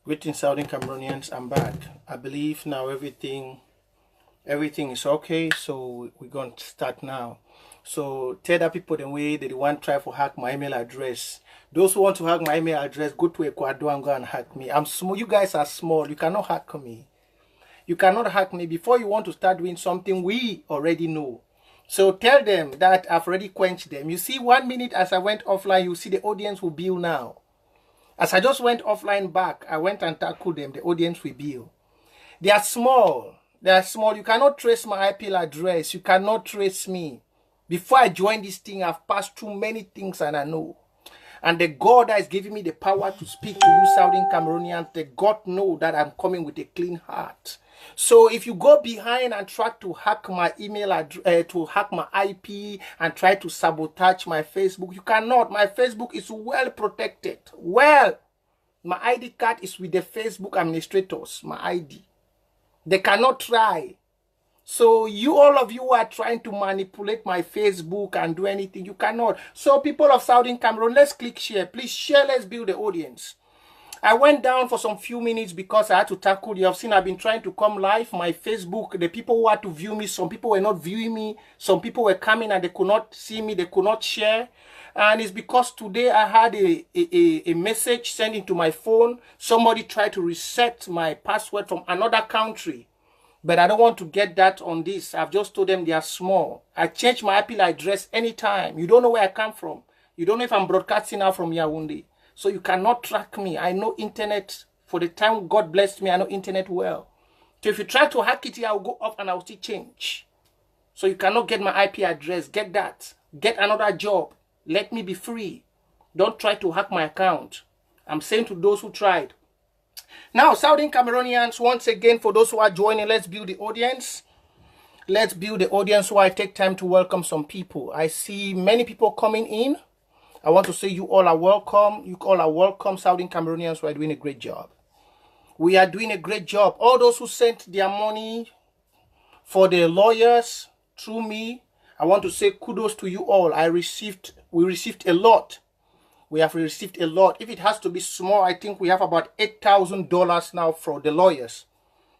Greetings, Southern Cameroonians. I'm back. I believe now everything is okay. So we're going to start now. So tell the people the way they want to try to hack my email address. Those who want to hack my email address, go to Ecuador and go and hack me. I'm small. You guys are small. You cannot hack me. You cannot hack me. Before you want to start doing something, we already know. So tell them that I've already quenched them. You see, 1 minute as I went offline, you see the audience will build now. As I just went offline back, I went and tackled them. The audience will build. They are small. They are small. You cannot trace my IP address. You cannot trace me. Before I joined this thing, I've passed through many things and I know. And the God that is giving me the power to speak to you, Southern Cameroonians, the God know that I'm coming with a clean heart. So if you go behind and try to hack my email address, to hack my IP and try to sabotage my Facebook, you cannot. My Facebook is well protected. Well, my ID card is with the Facebook administrators, my ID. They cannot try. So you, all of you who are trying to manipulate my Facebook and do anything, you cannot. So people of Southern Cameroon, let's click share. Please share, let's build the audience. I went down for some few minutes because I had to tackle. You have seen I've been trying to come live. My Facebook, the people who had to view me, some people were not viewing me. Some people were coming and they could not see me. They could not share. And it's because today I had a message sent into my phone. Somebody tried to reset my password from another country. But I don't want to get that on this. I've just told them they are small. I change my IP address anytime. You don't know where I come from. You don't know if I'm broadcasting out from Yaoundé. So you cannot track me. I know internet. For the time God blessed me, I know internet well. So if you try to hack it here, I'll go off and I'll still change. So you cannot get my IP address. Get that. Get another job. Let me be free. Don't try to hack my account. I'm saying to those who tried. Now, Southern Cameroonians, once again, for those who are joining, let's build the audience. Let's build the audience so I take time to welcome some people. I see many people coming in. I want to say you all are welcome. You all are welcome, Southern Cameroonians. We are doing a great job. We are doing a great job. All those who sent their money for the lawyers through me, I want to say kudos to you all. We received a lot. We have received a lot. If it has to be small, I think we have about $8,000 now for the lawyers.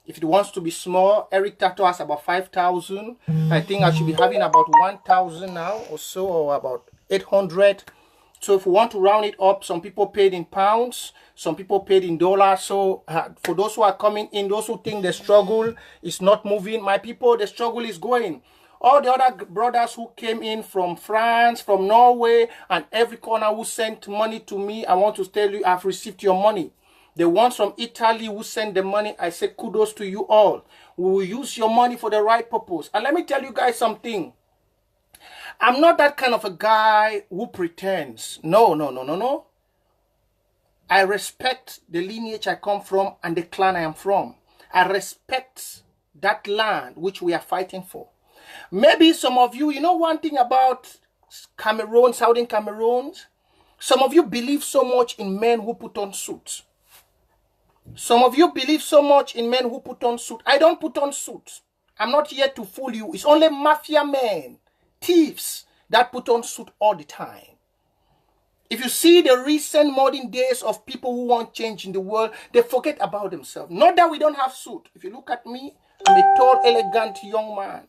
If it wants to be small, Eric Tato has about 5,000. I think I should be having about 1,000 now or so, or about 800. So if we want to round it up, some people paid in pounds, some people paid in dollars. So for those who are coming in, those who think the struggle is not moving, my people, the struggle is going. All the other brothers who came in from France, from Norway, and every corner who sent money to me, I want to tell you, I've received your money. The ones from Italy who sent the money, I say kudos to you all. We will use your money for the right purpose. And let me tell you guys something. I'm not that kind of a guy who pretends. No. I respect the lineage I come from and the clan I am from. I respect that land which we are fighting for. Maybe some of you, you know one thing about Cameroon, Southern Cameroon, some of you believe so much in men who put on suits. Some of you believe so much in men who put on suits. I don't put on suits. I'm not here to fool you. It's only mafia men, thieves, that put on suit all the time. If you see the recent modern days of people who want change in the world, they forget about themselves. Not that we don't have suit. If you look at me, I'm a tall, elegant young man.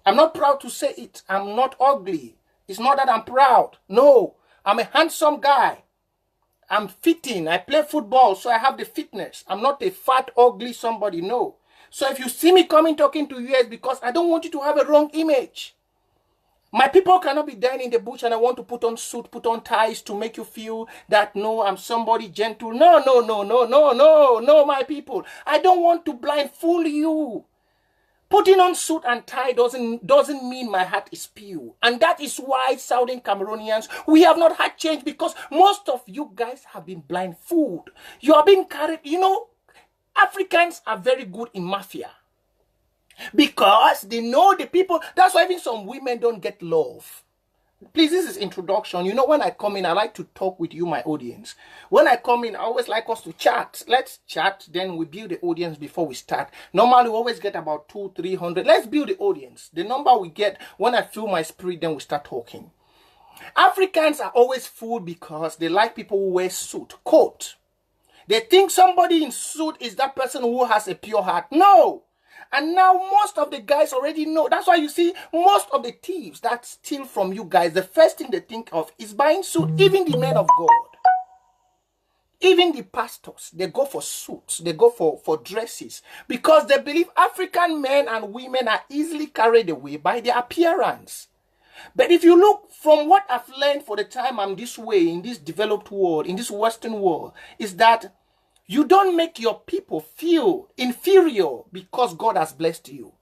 I'm not proud to say it. I'm not ugly. It's not that I'm proud. No, I'm a handsome guy. I'm fitting. I play football, so I have the fitness. I'm not a fat, ugly somebody. No. So if you see me coming talking to you, it's because I don't want you to have a wrong image. My people cannot be dying in the bush and I want to put on suit, put on ties to make you feel that, no, I'm somebody gentle. No, my people. I don't want to blind fool you. Putting on suit and tie doesn't mean my heart is pure. And that is why, Southern Cameroonians, we have not had change, because most of you guys have been blindfolded. You are being carried. You know, Africans are very good in mafia. Because they know the people. That's why even some women don't get love. Please, this is introduction. You know, when I come in, I like to talk with you, my audience. When I come in, I always like us to chat. Let's chat, then we build the audience before we start. Normally, we always get about 200-300. Let's build the audience. The number we get, when I feel my spirit, then we start talking. Africans are always fooled because they like people who wear suit, coat. They think somebody in suit is that person who has a pure heart. No. And now most of the guys already know. That's why you see most of the thieves that steal from you guys, the first thing they think of is buying suit. Even the men of God. Even the pastors, they go for suits. They go for dresses. Because they believe African men and women are easily carried away by their appearance. But if you look from what I've learned for the time I'm this way, in this developed world, in this Western world, is that you don't make your people feel inferior because God has blessed you.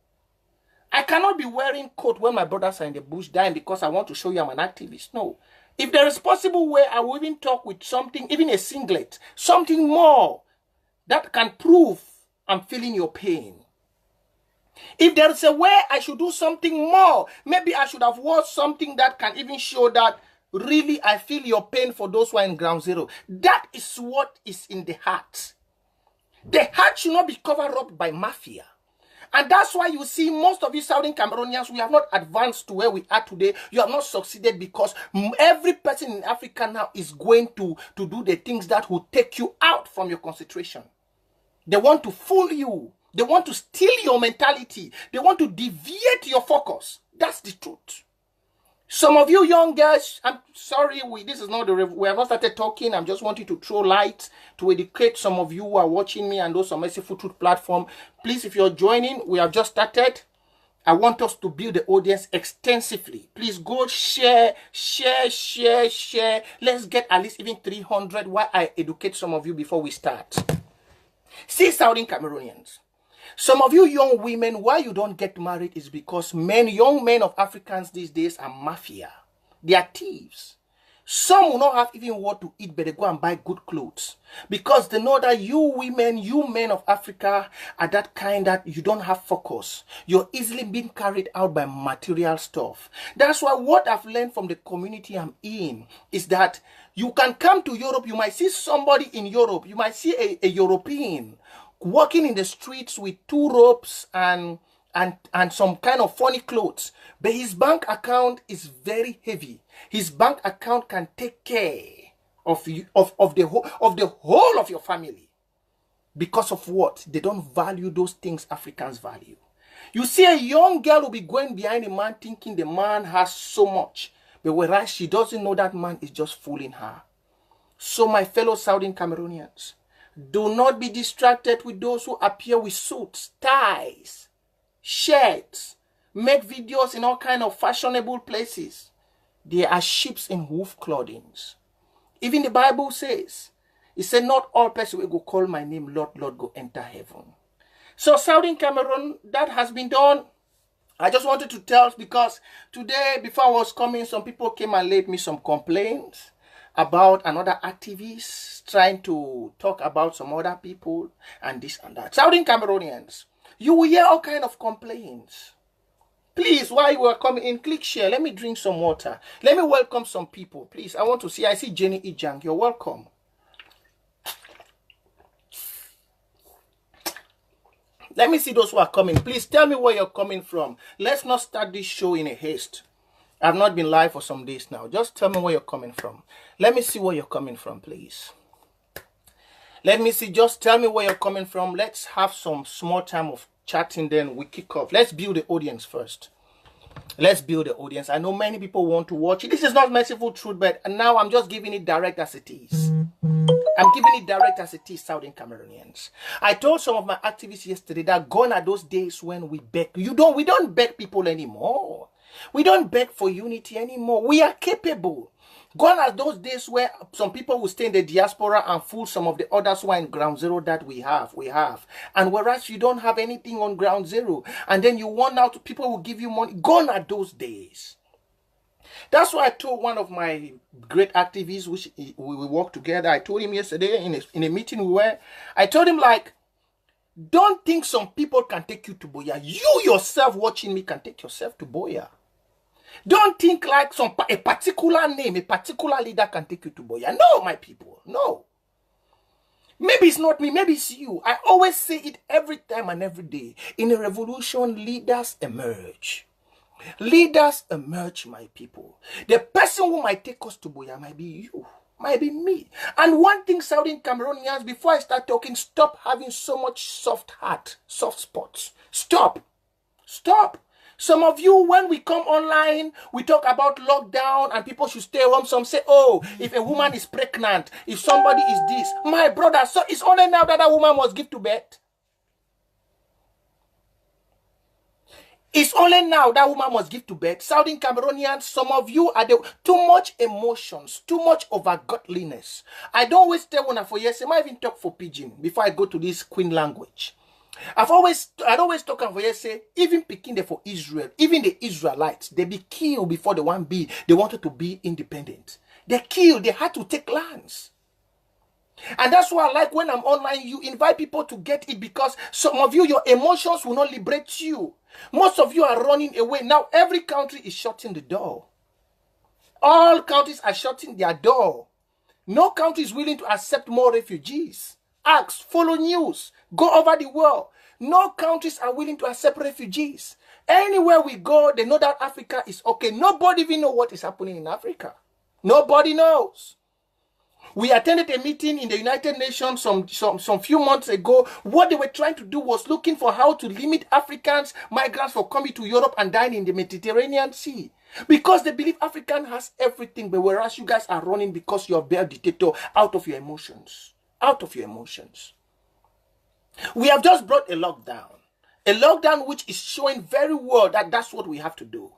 I cannot be wearing coat when my brothers are in the bush dying because I want to show you I'm an activist. No. If there is possible way, I will even talk with something, even a singlet, something more that can prove I'm feeling your pain. If there is a way I should do something more, maybe I should have worn something that can even show that really I feel your pain for those who are in ground zero. That is what is in the heart. The heart should not be covered up by mafia. And that's why you see most of you Southern Cameroonians, we have not advanced to where we are today. You have not succeeded because every person in Africa now is going to do the things that will take you out from your concentration. They want to fool you. They want to steal your mentality. They want to deviate your focus. That's the truth. Some of you young guys, I'm sorry, this is not we have not started talking. I'm just wanting to throw light to educate some of you who are watching me and those on Merciful Truth platform. Please, if you're joining, we have just started. I want us to build the audience extensively. Please go share. Let's get at least even 300 while I educate some of you before we start. See, Southern Cameroonians. Some of you young women, why you don't get married is because young men of Africans these days are mafia. They are thieves. Some will not have even what to eat, but they go and buy good clothes. Because they know that you women, you men of Africa are that kind that you don't have focus. You're easily being carried out by material stuff. That's why what I've learned from the community I'm in is that you can come to Europe, you might see somebody in Europe, you might see a European walking in the streets with 2 ropes and some kind of funny clothes, but his bank account is very heavy. His bank account can take care of you, of the whole of your family. Because of what? They don't value those things Africans value. You see a young girl will be going behind a man thinking the man has so much, but whereas she doesn't know that man is just fooling her. So my fellow Southern Cameroonians, do not be distracted with those who appear with suits, ties, shirts, make videos in all kind of fashionable places. They are sheep in wolf clothings. Even the Bible says, it said, not all persons will go call my name, Lord, Lord, go enter heaven. So Southern Cameroon, that has been done. I just wanted to tell because today, before I was coming, some people came and laid me some complaints about another activist trying to talk about some other people and this and that. Southern Cameroonians, you will hear all kind of complaints. Please, while you are coming in, click share. Let me drink some water. Let me welcome some people. Please, I want to see. I see Jenny Ijang. You're welcome. Let me see those who are coming. Please tell me where you're coming from. Let's not start this show in a haste. I've not been live for some days now. Just tell me where you're coming from. Let me see where you're coming from, please. Let me see. Just tell me where you're coming from. Let's have some small time of chatting, then we kick off. Let's build the audience first. Let's build the audience. I know many people want to watch it. This is not Merciful Truth, but now I'm just giving it direct as it is. I'm giving it direct as it is, Southern Cameroonians. I told some of my activists yesterday that gone are those days when we beg. We don't beg people anymore. We don't beg for unity anymore. We are capable. Gone are those days where some people will stay in the diaspora and fool some of the others who are in ground zero that we have. And whereas you don't have anything on ground zero, and then you want out, people will give you money. Gone are those days. That's why I told one of my great activists, which we work together. I told him yesterday in a meeting we were. I told him, like, don't think some people can take you to Boya. You yourself watching me can take yourself to Boya. Don't think like a particular name, a particular leader can take you to Boya. No, my people, no. Maybe it's not me, maybe it's you. I always say it every time and every day. In a revolution, leaders emerge. Leaders emerge, my people. The person who might take us to Boya might be you. Might be me. And one thing, Southern Cameroonians, before I start talking, stop having so much soft heart, soft spots. Stop. Stop. Some of you, when we come online, we talk about lockdown and people should stay home. Some say, oh, if a woman is pregnant, if somebody is this. My brother, so it's only now that woman must give to birth. It's only now that woman must give to birth. Southern Cameroonians, some of you are too much emotions, too much over godliness. I don't always tell when I for yes, I might even talk for pidgin before I go to this Queen language. I'd always talk for yes, say, even picking there for Israel, even the Israelites, they be killed before they wanted to be independent. They killed, they had to take lands. And that's why I like when I'm online, you invite people to get it, because some of you, your emotions will not liberate you. Most of you are running away. Now every country is shutting the door. All countries are shutting their door. No country is willing to accept more refugees. Ask, follow news, go over the world. No countries are willing to accept refugees. Anywhere we go, they know that Africa is okay. Nobody even knows what is happening in Africa. Nobody knows. We attended a meeting in the United Nations some few months ago. What they were trying to do was looking for how to limit Africans, migrants from coming to Europe and dying in the Mediterranean Sea. Because they believe African has everything, but whereas you guys are running because you're a bad dictator out of your emotions. Out of your emotions. We have just brought a lockdown. A lockdown which is showing very well that that's what we have to do.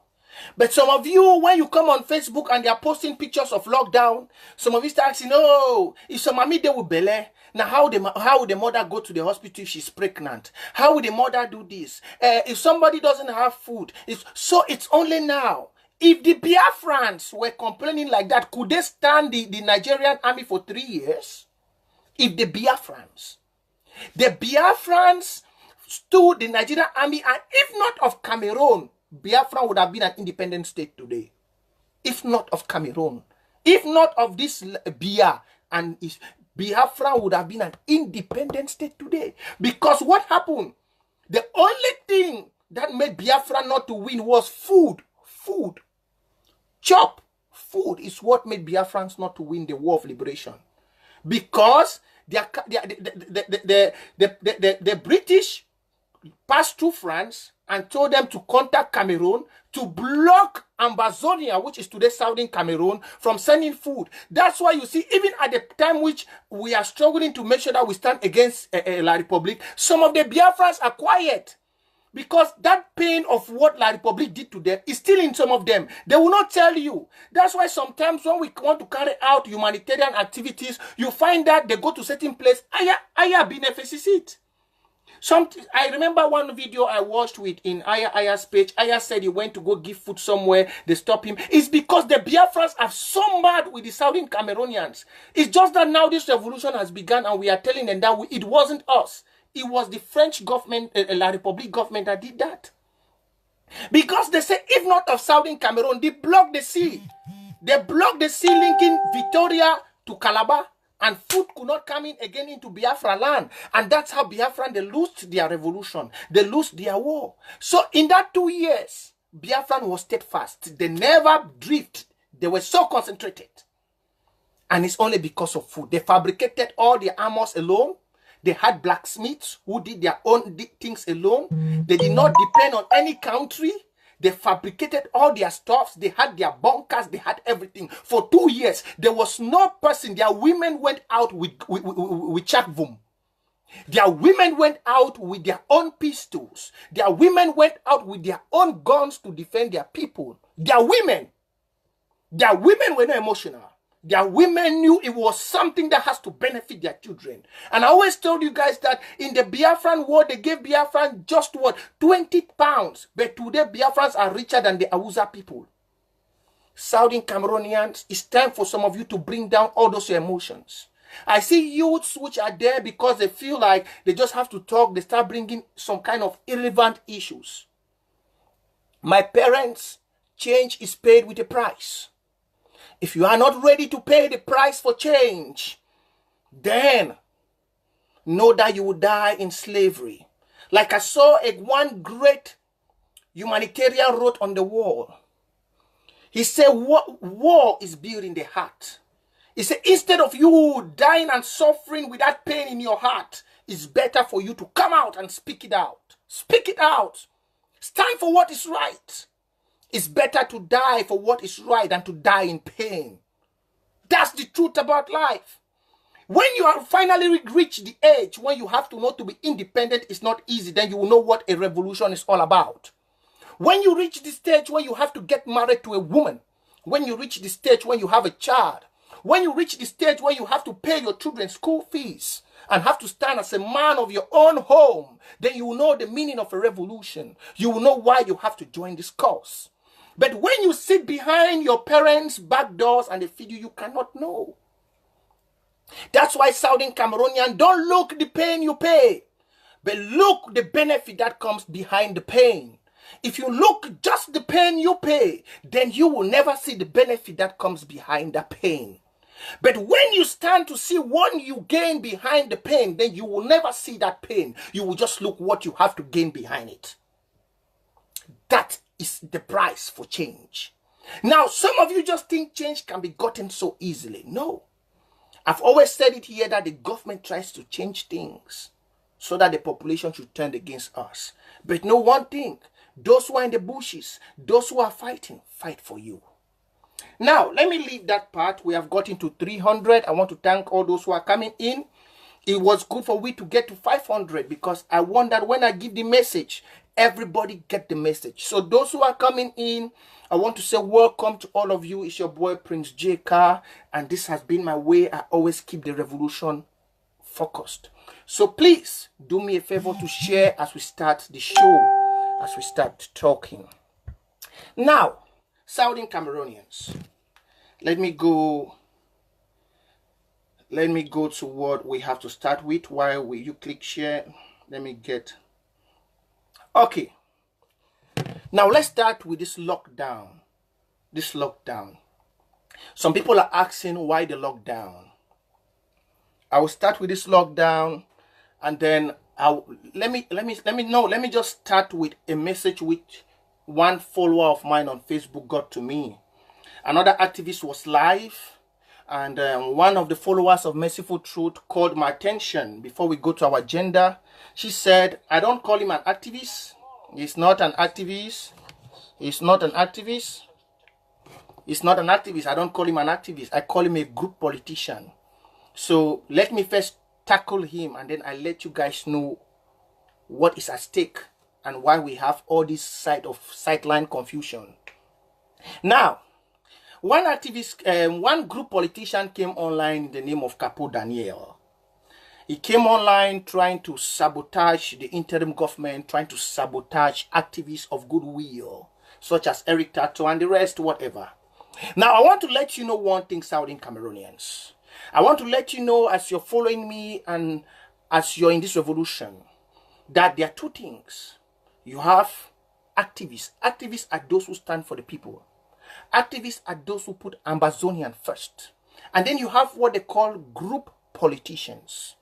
But some of you, when you come on Facebook and they are posting pictures of lockdown, some of you start asking, oh, if some mommy they will belay, now how would the mother go to the hospital if she's pregnant? How would the mother do this? If somebody doesn't have food, so it's only now. If the Biafrans were complaining like that, could they stand the Nigerian army for 3 years? If the Biafrans stood the Nigerian army, and if not of Cameroon, Biafra would have been an independent state today. If not of Cameroon, if not of this Bia, and Biafra would have been an independent state today. Because what happened? The only thing that made Biafra not to win was food. Food. Chop. Food is what made Biafrans not to win the war of liberation. Because the British passed through France and told them to contact Cameroon to block Ambazonia, which is today Southern Cameroon, from sending food. That's why you see, even at the time which we are struggling to make sure that we stand against La Republique, some of the Biafrans are quiet. Because that pain of what La Republique did to them is still in some of them. They will not tell you. That's why sometimes when we want to carry out humanitarian activities, you find that they go to certain place. Aya benefices it. I remember one video I watched with in Aya's page. Aya said he went to go give food somewhere. They stopped him. It's because the Biafrans are so mad with the Southern Cameroonians. It's just that now this revolution has begun and we are telling them that it wasn't us. It was the French government, La Republique government that did that. Because they say if not of Southern Cameroon, they blocked the sea. They blocked the sea linking Victoria to Calabar. And food could not come in again into Biafra land. And that's how Biafran, they lost their revolution. They lost their war. So in that 2 years, Biafran was steadfast. They never drifted. They were so concentrated. And it's only because of food. They fabricated all their armors alone. They had blacksmiths who did their own things alone. They did not depend on any country. They fabricated all their stuffs. They had their bunkers. They had everything. For 2 years, there was no person. Their women went out with chakvum. Their women went out with their own pistols. Their women went out with their own guns to defend their people. Their women were not emotional. Their women knew it was something that has to benefit their children. And I always told you guys that in the Biafran war, they gave Biafran just what? 20 pounds. But today, Biafrans are richer than the Hausa people. Southern Cameroonians, it's time for some of you to bring down all those emotions. I see youths which are there because they feel like they just have to talk. They start bringing some kind of irrelevant issues. My parents, change is paid with a price. If you are not ready to pay the price for change, then know that you will die in slavery. Like I saw one great humanitarian wrote on the wall. He said, war is built in the heart. He said, instead of you dying and suffering with that pain in your heart, it's better for you to come out and speak it out. Speak it out. Stand for what is right. It's better to die for what is right than to die in pain. That's the truth about life. When you are finally reach the age when you have to know to be independent is not easy, then you will know what a revolution is all about. When you reach the stage where you have to get married to a woman, when you reach the stage when you have a child, when you reach the stage where you have to pay your children's school fees and have to stand as a man of your own home, then you will know the meaning of a revolution. You will know why you have to join this cause. But when you sit behind your parents' back doors and they feed you, you cannot know. That's why Southern Cameroonian, don't look the pain you pay, but look the benefit that comes behind the pain. If you look just the pain you pay, then you will never see the benefit that comes behind the pain. But when you stand to see what you gain behind the pain, then you will never see that pain. You will just look what you have to gain behind it. That is the price for change. Now, some of you just think change can be gotten so easily. No. I've always said it here that the government tries to change things so that the population should turn against us. But know one thing, those who are in the bushes, those who are fighting, fight for you. Now, let me leave that part. We have gotten to 300. I want to thank all those who are coming in. It was good for we to get to 500 because I want that when I give the message, everybody get the message. So those who are coming in, I want to say welcome to all of you. It's your boy Prince J. Carr, and this has been my way. I always keep the revolution focused. So please do me a favor to share as we start the show, as we start talking. Now, Southern Cameroonians, let me go to what we have to start with. While you click share, let me get... Okay. Now let's start with this lockdown. Some people are asking why the lockdown. I will start with this lockdown, and then let me just start with a message which one follower of mine on Facebook got to me. Another activist was live, and one of the followers of Merciful Truth called my attention before we go to our agenda. She said, I don't call him an activist. He's not an activist. He's not an activist. He's not an activist. I don't call him an activist. I call him a group politician. So let me first tackle him, and then I'll let you guys know what is at stake and why we have all this sideline confusion. Now, one group politician came online in the name of Carr The National. He came online trying to sabotage the interim government, trying to sabotage activists of goodwill, such as Eric Tato and the rest, whatever. Now, I want to let you know one thing, Southern Cameroonians. I want to let you know, as you're following me and as you're in this revolution, that there are two things. You have activists. Activists are those who stand for the people. Activists are those who put Ambazonian first. And then you have what they call group politicians.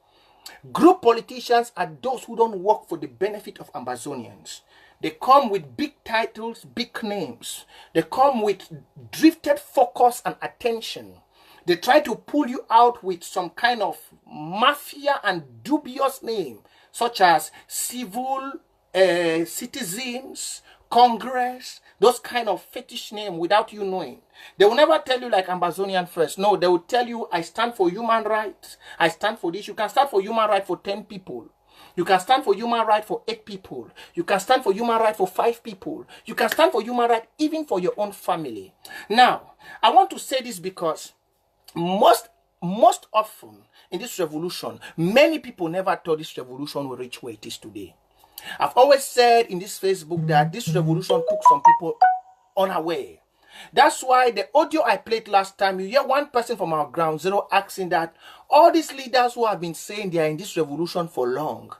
Group politicians are those who don't work for the benefit of Ambazonians. They come with big titles, big names. They come with drifted focus and attention. They try to pull you out with some kind of mafia and dubious name, such as civil citizens, Congress, those kind of fetish name without you knowing. They will never tell you like Ambazonian first. No, they will tell you, I stand for human rights. I stand for this. You can stand for human rights for 10 people. You can stand for human rights for 8 people. You can stand for human rights for 5 people. You can stand for human rights even for your own family. Now, I want to say this because most often in this revolution, many people never thought this revolution will reach where it is today. I've always said in this Facebook that this revolution took some people unaware. That's why the audio I played last time, you hear one person from our ground zero asking that all these leaders who have been saying they are in this revolution for long,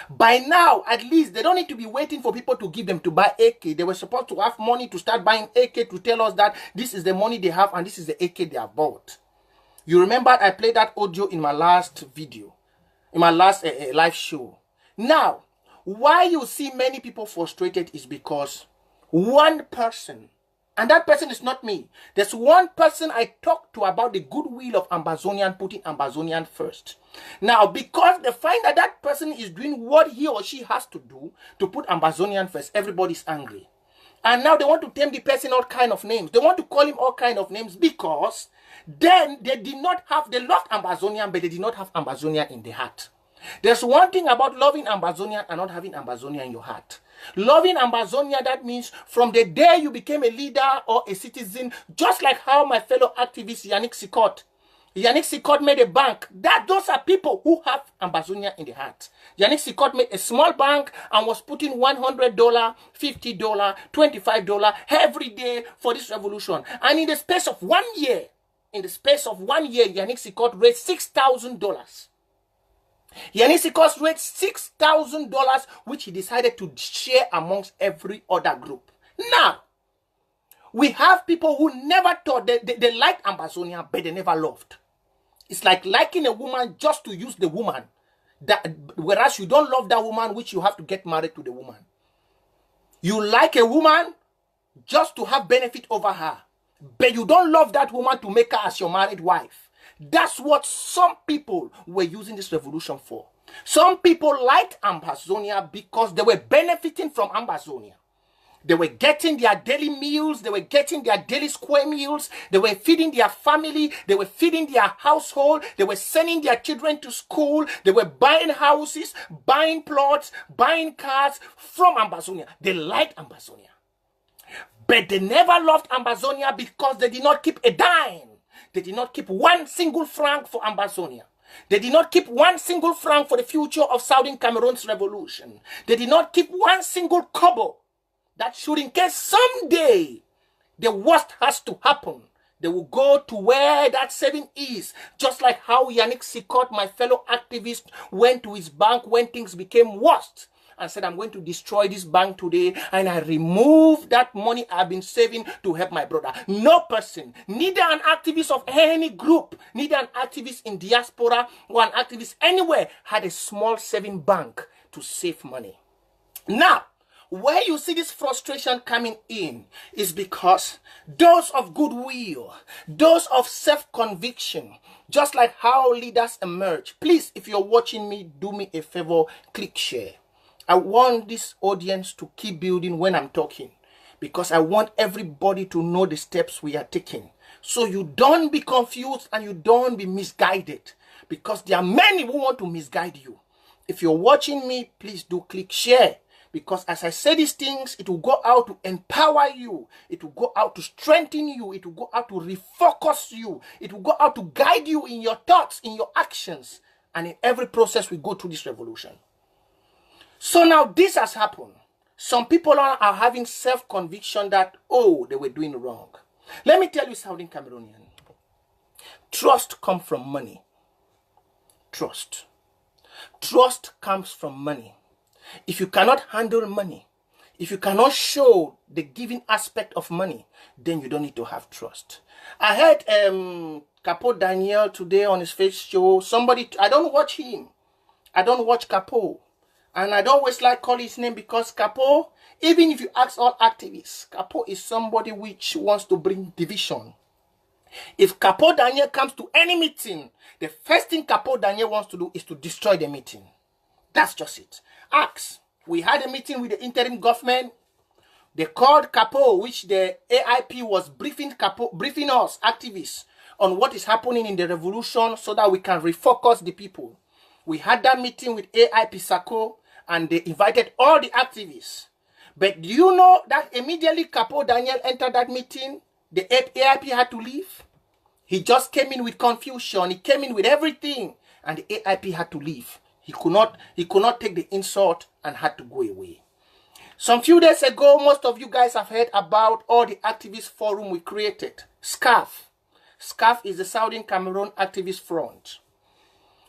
by now, at least, they don't need to be waiting for people to give them to buy AK. They were supposed to have money to start buying AK to tell us that this is the money they have and this is the AK they have bought. You remember I played that audio in my last video, in my last live show. Now, why you see many people frustrated is because one person And that person is not me. There's one person I talked to about the goodwill of Amazonian, putting Amazonian first. Now, because they find that that person is doing what he or she has to do to put Amazonian first, everybody's angry. And now they want to tell the person all kind of names. They want to call him all kind of names because then they did not have, they loved Amazonian, but they did not have Amazonian in their heart. There's one thing about loving Amazonian and not having Amazonian in your heart. Loving Amazonia, that means from the day you became a leader or a citizen, just like how my fellow activist Yannick Sikot made a bank. Those are people who have Amazonia in the heart. Yannick Sikot made a small bank and was putting $100, $50, $25 every day for this revolution. And in the space of 1 year, Yannick Sikot raised $6,000. Yannick Sikot raised $6,000, which he decided to share amongst every other group. Now, we have people who never thought they liked Amazonia, but they never loved. It's like liking a woman just to use the woman. Whereas you don't love that woman, which you have to get married to the woman. You like a woman just to have benefit over her, but you don't love that woman to make her as your married wife. That's what some people were using this revolution for. Some people liked Amazonia because they were benefiting from Amazonia. They were getting their daily meals. They were getting their daily square meals. They were feeding their family. They were feeding their household. They were sending their children to school. They were buying houses, buying plots, buying cars from Amazonia. They liked Amazonia. But they never loved Amazonia because they did not keep a dime. They did not keep one single franc for Amazonia. They did not keep one single franc for the future of Southern Cameroon's revolution. They did not keep one single kobo. That should, in case someday the worst has to happen, they will go to where that saving is. Just like how Yannick Sikot, my fellow activist, went to his bank when things became worst and said, I'm going to destroy this bank today, and I remove that money I've been saving to help my brother. No person, neither an activist of any group, neither an activist in diaspora or an activist anywhere, had a small saving bank to save money. Now, where you see this frustration coming in is because those of goodwill, those of self-conviction, just like how leaders emerge. Please, if you're watching me, do me a favor, click share. I want this audience to keep building when I'm talking, because I want everybody to know the steps we are taking. So you don't be confused and you don't be misguided, because there are many who want to misguide you. If you're watching me, please do click share, because as I say these things, it will go out to empower you. It will go out to strengthen you. It will go out to refocus you. It will go out to guide you in your thoughts, in your actions, and in every process we go through this revolution. So now this has happened. Some people are having self-conviction that, oh, they were doing wrong. Let me tell you something, Cameroonian. Trust comes from money. Trust. Trust comes from money. If you cannot handle money, if you cannot show the giving aspect of money, then you don't need to have trust. I heard Capo Daniel today on his face show. Somebody, I don't watch him. I don't watch Capo. And I don't always like calling his name, because Capo, even if you ask all activists, Capo is somebody which wants to bring division. If Capo Daniel comes to any meeting, the first thing Capo Daniel wants to do is to destroy the meeting. That's just it. Ask. We had a meeting with the interim government. They called Capo, which the AIP was briefing us, activists, on what is happening in the revolution so that we can refocus the people. We had that meeting with AIP Sako, and they invited all the activists. But do you know that immediately Capo Daniel entered that meeting, the AIP had to leave? He just came in with confusion. He came in with everything, and the AIP had to leave. He could not take the insult and had to go away. Some few days ago, most of you guys have heard about all the activist forum we created. SCAF. SCAF is the Southern Cameroon Activist Front.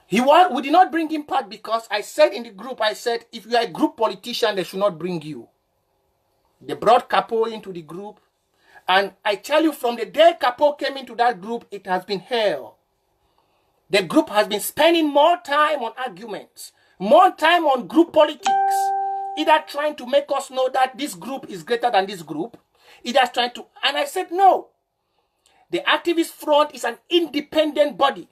We did not bring him part because I said in the group, I said, if you are a group politician, they should not bring you. They brought Capo into the group. And I tell you, from the day Capo came into that group, it has been hell. The group has been spending more time on arguments, more time on group politics, either trying to make us know that this group is greater than this group, Either trying to, and I said no. The activist front is an independent body.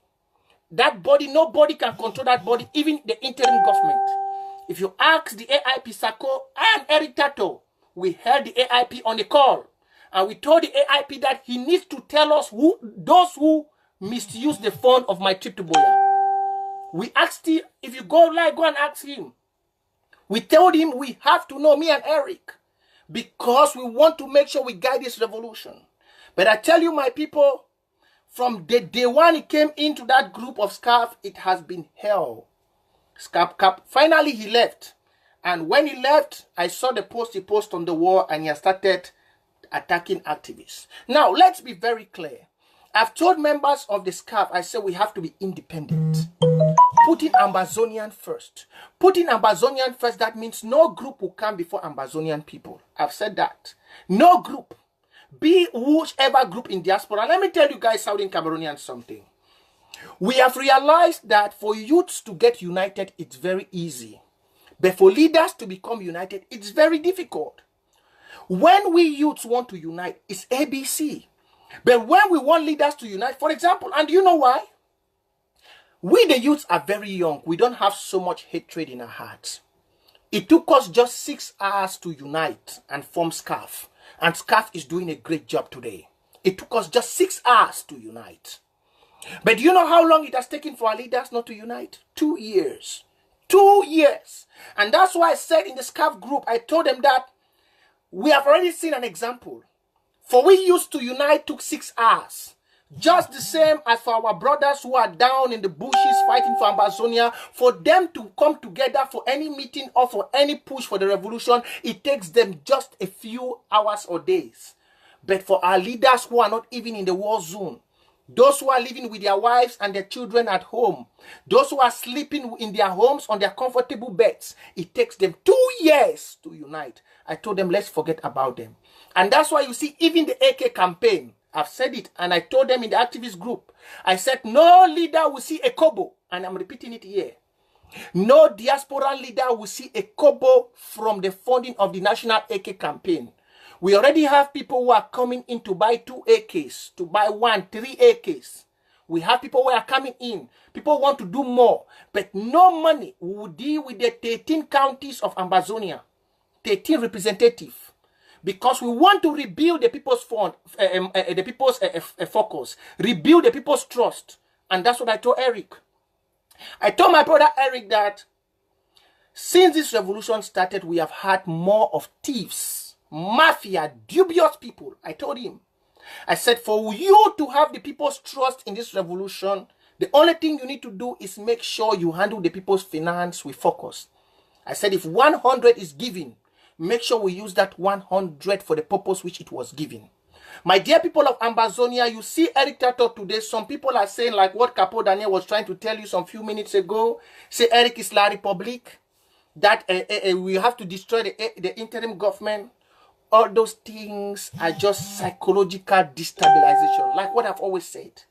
That body, nobody can control that body, even the interim government. If you ask the AIP Sako and Eric Tato, we held the AIP on the call. And we told the AIP that he needs to tell us those who misuse the fund of my trip to Boya. We asked him, if you go and ask him. We told him we have to know, me and Eric, because we want to make sure we guide this revolution. But I tell you, my people, from the day one he came into that group of Scarf, it has been hell. Scarf Cap. Finally, he left. And when he left, I saw the post he posted on the wall, and he started attacking activists. Now, let's be very clear. I've told members of the Scarf, I said we have to be independent. Putting Ambazonian first. Putting Ambazonian first, that means no group will come before Ambazonian people. I've said that. No group. Be whichever group in diaspora. Let me tell you guys, Southern Cameroonians, something. We have realized that for youths to get united, it's very easy. But for leaders to become united, it's very difficult. When we youths want to unite, it's ABC. But when we want leaders to unite, for example, and do you know why? We the youths are very young. We don't have so much hatred in our hearts. It took us just 6 hours to unite and form Scarf. And Scarf is doing a great job today. It took us just 6 hours to unite. But do you know how long it has taken for our leaders not to unite? 2 years. 2 years. And that's why I said in the Scarf group, I told them that we have already seen an example. For we used to unite took 6 hours. Just the same as for our brothers who are down in the bushes fighting for Ambazonia, for them to come together for any meeting or for any push for the revolution, it takes them just a few hours or days. But for our leaders who are not even in the war zone, those who are living with their wives and their children at home, those who are sleeping in their homes on their comfortable beds, it takes them 2 years to unite. I told them, let's forget about them. And that's why you see, even the AK campaign, I've said it, and I told them in the activist group, I said, no leader will see a kobo, and I'm repeating it here. No diaspora leader will see a kobo from the funding of the National AK campaign. We already have people who are coming in to buy 2 AKs, to buy 3 AKs. We have people who are coming in. People want to do more, but no money. We will deal with the 13 counties of Ambazonia, 13 representatives. Because we want to rebuild the people's fund, the people's focus, rebuild the people's trust. And that's what I told Eric. I told my brother Eric that since this revolution started, we have had more of thieves, mafia, dubious people. I told him. I said, for you to have the people's trust in this revolution, the only thing you need to do is make sure you handle the people's finance with focus. I said, if 100 is given, make sure we use that 100 for the purpose which it was given. My dear people of Ambazonia, you see Eric Tato today. Some people are saying, like what Carr Daniel was trying to tell you some few minutes ago, say Eric is La Republique, that we have to destroy the interim government. All those things are just psychological destabilization, like what I've always said.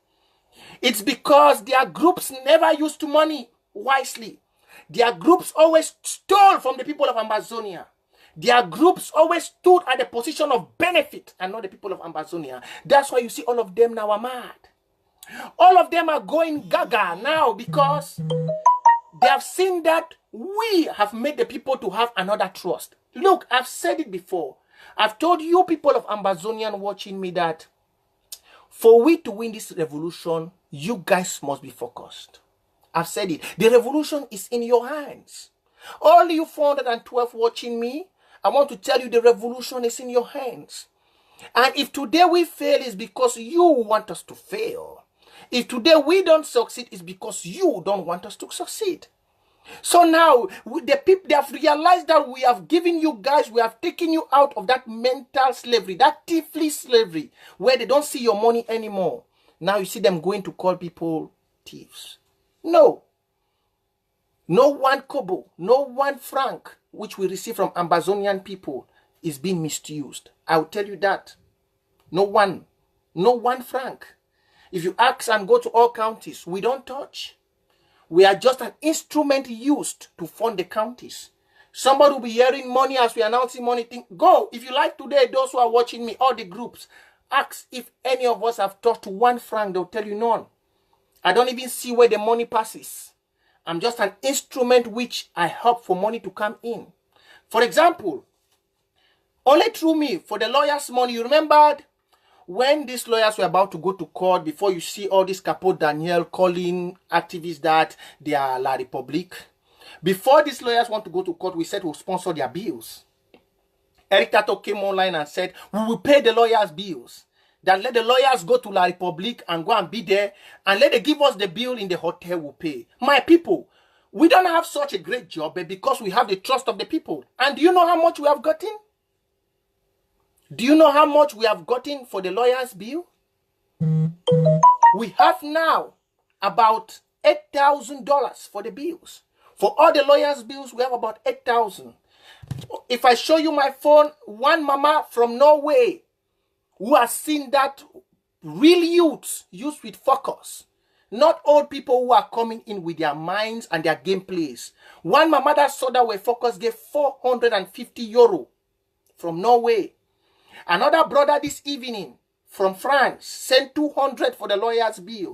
It's because their groups never used money wisely. Their groups always stole from the people of Ambazonia. Their groups always stood at the position of benefit and not the people of Ambazonia. That's why you see all of them now are mad. All of them are going gaga now because they have seen that we have made the people to have another trust. Look, I've said it before. I've told you people of Ambazonian watching me that for we to win this revolution, you guys must be focused. I've said it. The revolution is in your hands. All you 412 watching me, I want to tell you the revolution is in your hands. And if today we fail, it's because you want us to fail. If today we don't succeed, it's because you don't want us to succeed. So now, the people, they have realized that we have given you guys, we have taken you out of that mental slavery, that thiefly slavery, where they don't see your money anymore. Now you see them going to call people thieves. No. No 1 kobo, no 1 franc, which we receive from Ambazonian people, is being misused. I will tell you that. No 1 franc. If you ask and go to all counties, we don't touch. We are just an instrument used to fund the counties. Somebody will be hearing money as we announcing money thing. Go. If you like today, those who are watching me, all the groups, ask if any of us have touched 1 franc. They'll tell you none. I don't even see where the money passes. I'm just an instrument which I help for money to come in. For example, only through me, for the lawyers' money, you remembered when these lawyers were about to go to court, before you see all this Capo Daniel calling activists that they are La Republique. Before these lawyers want to go to court, we said we'll sponsor their bills. Eric Tato came online and said, we will pay the lawyers' bills. That let the lawyers go to La Republique and go and be there, and let them give us the bill in the hotel we'll pay. My people, we don't have such a great job, but because we have the trust of the people. And do you know how much we have gotten? Do you know how much we have gotten for the lawyers' bill? We have now about $8,000 for the bills. For all the lawyers' bills, we have about $8,000. If I show you my phone, one mama from Norway who has seen that real youths used with focus, not old people who are coming in with their minds and their gameplays. One mama that saw that way focus gave 450 euro from Norway. Another brother this evening from France sent 200 for the lawyer's bill.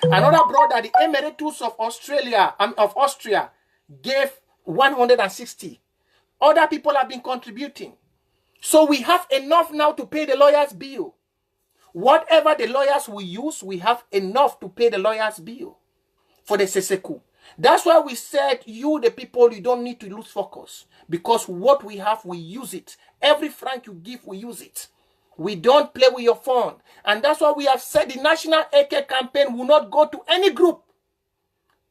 Another brother, the Emirates of Austria, gave 160. Other people have been contributing. So we have enough now to pay the lawyer's bill. Whatever the lawyers will use, we have enough to pay the lawyer's bill for the Seseku. That's why we said, you the people, you don't need to lose focus. Because what we have, we use it. Every franc you give, we use it. We don't play with your phone. And that's why we have said the National AK campaign will not go to any group.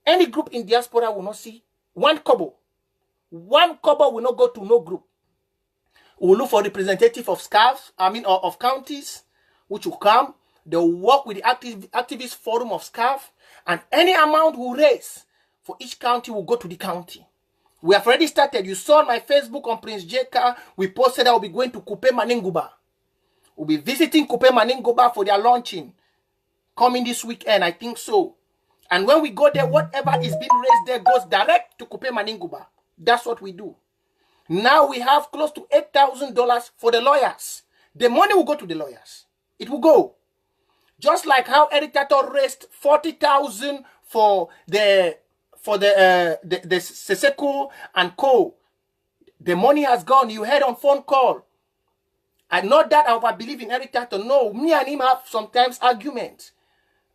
Any group in diaspora will not see 1 kobo. 1 kobo will not go to no group. We'll look for representative of of counties, which will come. They'll work with the activist forum of SCAF, and any amount we raise for each county will go to the county. We have already started. You saw on my Facebook on Prince Jeka, we posted that we'll be going to Kupe Maninguba. We'll be visiting Kupe Maninguba for their launching. Coming this weekend, I think so. And when we go there, whatever is being raised there goes direct to Kupe Maninguba. That's what we do. Now we have close to $8,000 for the lawyers. The money will go to the lawyers. It will go. Just like how Eric Tato raised 40,000 for the Seseku and Co. The money has gone. You heard on phone call. And not that I believe in Eric Tato. No, me and him have sometimes arguments.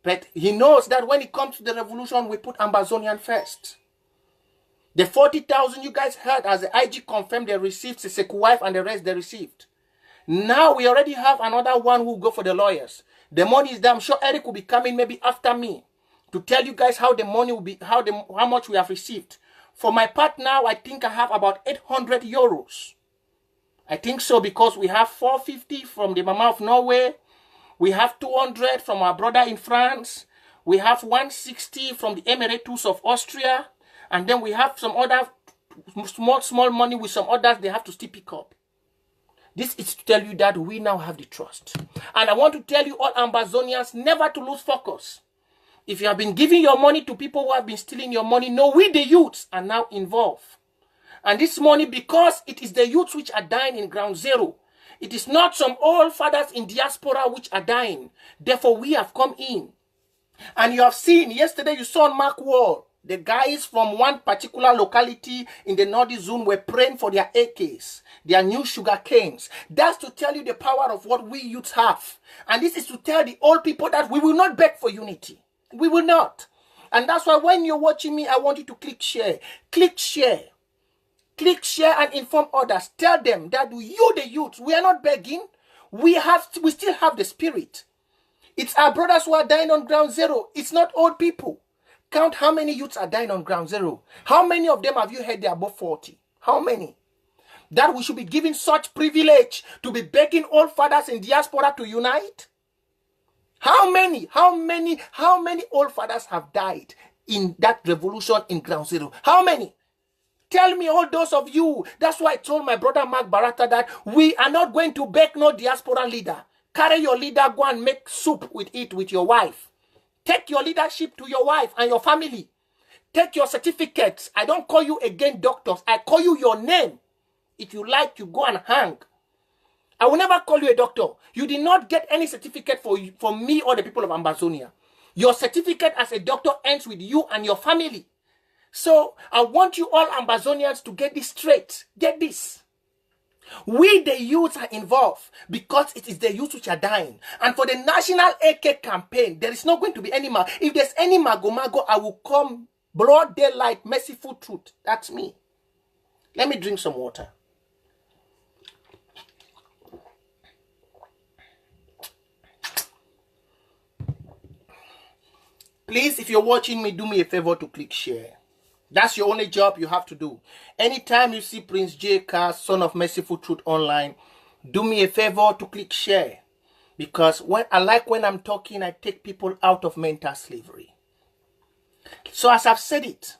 But he knows that when it comes to the revolution, we put Ambazonian first. The 40,000 you guys heard as the IG confirmed they received, Seseku wife and the rest they received. Now we already have another one who will go for the lawyers. The money is there. I'm sure Eric will be coming maybe after me to tell you guys how the money will be, how much we have received. For my part now, I think I have about 800 euros. I think so, because we have 450 from the mama of Norway. We have 200 from our brother in France. We have 160 from the Emirates of Austria. And then we have some other small money with some others they have to still pick up. This is to tell you that we now have the trust. And I want to tell you all Ambazonians never to lose focus. If you have been giving your money to people who have been stealing your money, no, we the youths are now involved. And this money, because it is the youths which are dying in ground zero. It is not some old fathers in diaspora which are dying. Therefore, we have come in. And you have seen, yesterday you saw on Mark Wall, the guys from one particular locality in the Nordic zone were praying for their AKs, their new sugar canes. That's to tell you the power of what we youths have. And this is to tell the old people that we will not beg for unity. We will not. And that's why when you're watching me, I want you to click share. Click share. Click share and inform others. Tell them that you, the youths, we are not begging. We still have the spirit. It's our brothers who are dying on ground zero. It's not old people. Count how many youths are dying on ground zero. How many of them have you heard they're above 40? How many? That we should be given such privilege to be begging old fathers in diaspora to unite? How many old fathers have died in that revolution in ground zero? How many? Tell me, all those of you. That's why I told my brother Mark Barata that we are not going to beg no diaspora leader. Carry your leader, go and make soup with it with your wife. Take your leadership to your wife and your family. Take your certificates. I don't call you again doctors. I call you your name. If you like, you go and hang. I will never call you a doctor. You did not get any certificate for me or the people of Ambazonia. Your certificate as a doctor ends with you and your family. So I want you all Ambazonians to get this straight. Get this. We, the youths, are involved because it is the youths which are dying. And for the national AK campaign, there is not going to be any if there's any mago, I will come broad daylight, merciful truth. That's me. Let me drink some water. Please, if you're watching me, do me a favor to click share. That's your only job you have to do. Anytime you see Prince J. Carr, Son of Merciful Truth online, do me a favor to click share. Because when I'm talking, I take people out of mental slavery. So as I've said it,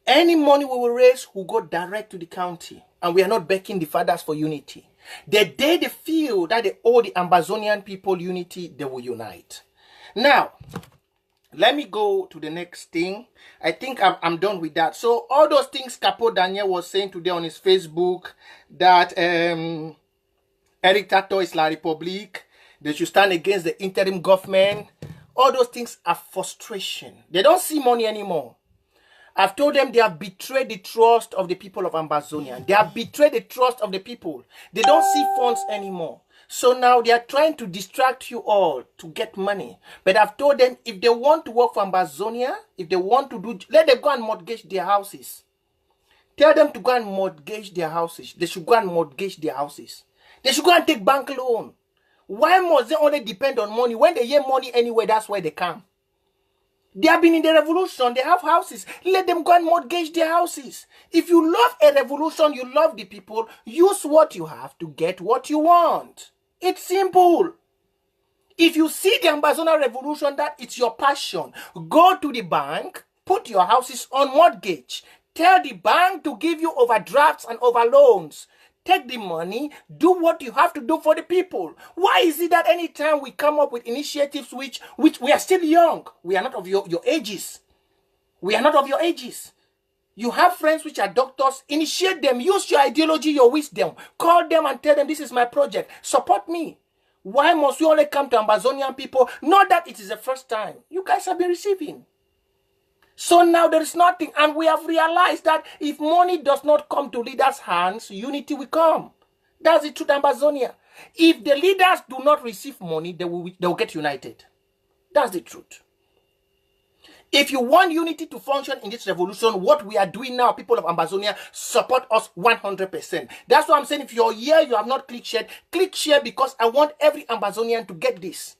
any money we will raise will go direct to the county. And we are not begging the fathers for unity. The day they feel that they owe the Ambazonian people unity, they will unite. Now, let me go to the next thing. I think I'm done with that. So all those things Capo Daniel was saying today on his Facebook, that Eric Tato is La Republique, they should stand against the interim government. All those things are frustration. They don't see money anymore. I've told them they have betrayed the trust of the people of Ambazonia. They have betrayed the trust of the people. They don't see funds anymore. So now they are trying to distract you all to get money. But I've told them if they want to work for Ambazonia, if they want to do, let them go and mortgage their houses. Tell them to go and mortgage their houses. They should go and mortgage their houses. They should go and take bank loan. Why must they only depend on money? When they hear money anywhere, that's where they come. They have been in the revolution. They have houses. Let them go and mortgage their houses. If you love a revolution, you love the people, use what you have to get what you want. It's simple. If you see the Ambazonia revolution, that it's your passion, go to the bank, put your houses on mortgage. Tell the bank to give you overdrafts and overloans. Take the money, do what you have to do for the people. Why is it that anytime we come up with initiatives which we are still young, we are not of your ages. We are not of your ages. You have friends which are doctors, initiate them, use your ideology, your wisdom. Call them and tell them this is my project. Support me. Why must we only come to Ambazonian people? Not that it is the first time. You guys have been receiving. So now there is nothing. And we have realized that if money does not come to leaders' hands, unity will come. That's the truth, Ambazonia. If the leaders do not receive money, they will get united. That's the truth. If you want unity to function in this revolution, what we are doing now, people of Ambazonia, support us 100%. That's why I'm saying if you're here, you have not clicked share because I want every Ambazonian to get this.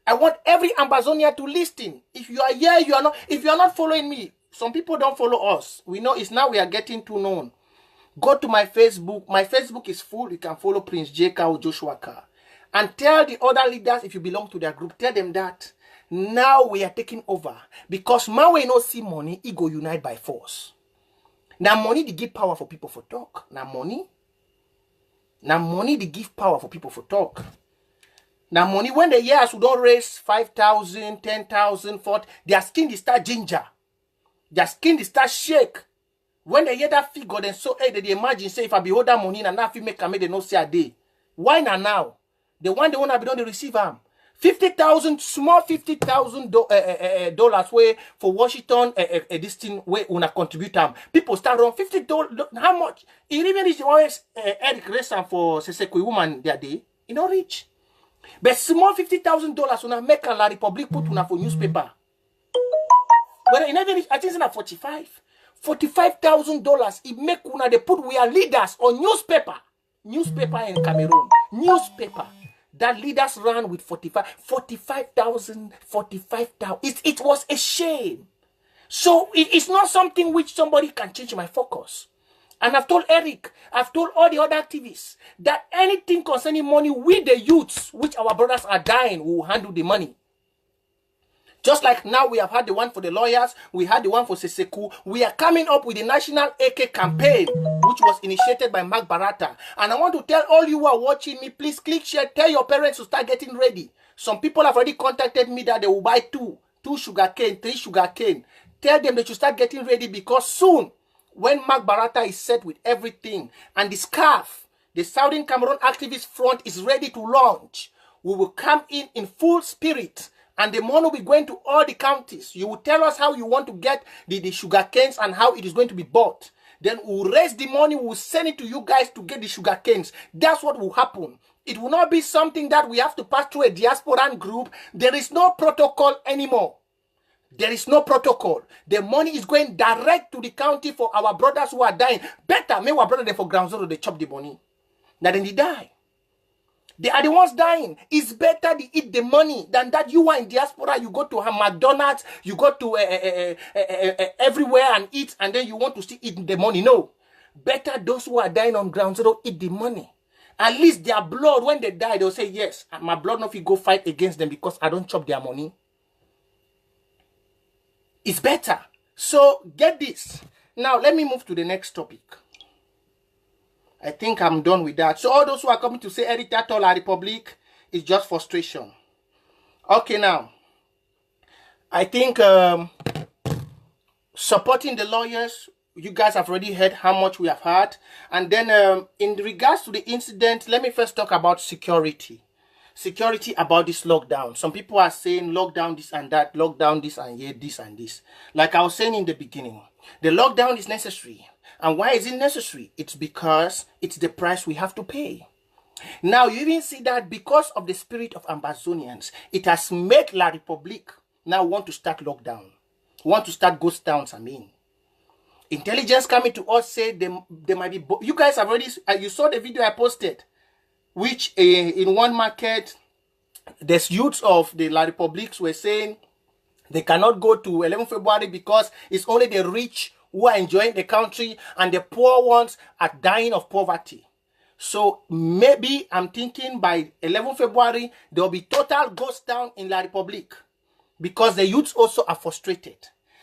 I want every Ambazonian to listen. If you are here, if you are not following me, some people don't follow us. We know it's now we are getting too known. Go to my Facebook. My Facebook is full. You can follow Prince J. Carr or Joshua Carr. And tell the other leaders, if you belong to their group, tell them that now we are taking over. Because man we not see money, it go unite by force. Now money they give power for people for talk. Now money they give power for people for talk. Now money when the years we don't raise 5,000, 10,000, 40, their skin they start ginger. Their skin they start shake. When they hear that figure, then so hey, they imagine say if I behold that money and that make they no say a day. Why now? The one they want to be done they receive them. 50,000 small $50,000 way for Washington this thing way una contribute them. People start around $50. How much? It even is always Eric Resa for Sesekwe woman that day. You know rich. But small $50,000 una make La Republique put una for newspaper. Well, in even I think it's $45,000. It make una they put we are leaders on newspaper. Newspaper in Cameroon. Newspaper. That leaders ran with 45,000. It was a shame. So it's not something which somebody can change my focus. And I've told Eric, I've told all the other activists that anything concerning money, we the youths, which our brothers are dying, will handle the money. Just like now we have had the one for the lawyers, we had the one for Seseku. We are coming up with the National AK campaign, which was initiated by Mark Barata. And I want to tell all you who are watching me, please click share, tell your parents to start getting ready. Some people have already contacted me that they will buy two sugarcane, 3 sugarcane. tell them they should start getting ready, because soon, when Mark Barata is set with everything and the scarf, the Southern Cameroon Activist Front is ready to launch, we will come in full spirit, and the money will be going to all the counties. You will tell us how you want to get the sugar canes and how it is going to be bought. Then we'll raise the money, we'll send it to you guys to get the sugar canes. That's what will happen. It will not be something that we have to pass through a diasporan group. There is no protocol anymore. There is no protocol. The money is going direct to the county for our brothers who are dying. Better, make our brother for ground zero, they chop the money. Now then they die. They are the ones dying. It's better they eat the money than that you are in diaspora. You go to McDonald's, you go to everywhere and eat, and then you want to still eat the money. No. Better those who are dying on ground zero eat the money. At least their blood, when they die, they'll say, yes, my blood not will go fight against them because I don't chop their money. It's better. So get this. Now let me move to the next topic. I think I'm done with that. So all those who are coming to say Erita La Republic is just frustration. Okay, now I think supporting the lawyers, you guys have already heard how much we have had. And then in regards to the incident, let me first talk about security. Security about this lockdown. Some people are saying lockdown this and that, lockdown this and yet this and this. Like I was saying in the beginning, the lockdown is necessary. And why is it necessary? It's because it's the price we have to pay. Now you even see that because of the spirit of Ambazonians, it has made La Republique now want to start lockdown. Want to start ghost towns, I mean. Intelligence coming to us say they might be... You guys have already... you saw the video I posted, which in one market, the youths of the La Republiques were saying they cannot go to 11 February because it's only the rich who are enjoying the country and the poor ones are dying of poverty. So maybe I'm thinking by 11 February, there will be total ghost town in La Republique because the youths also are frustrated.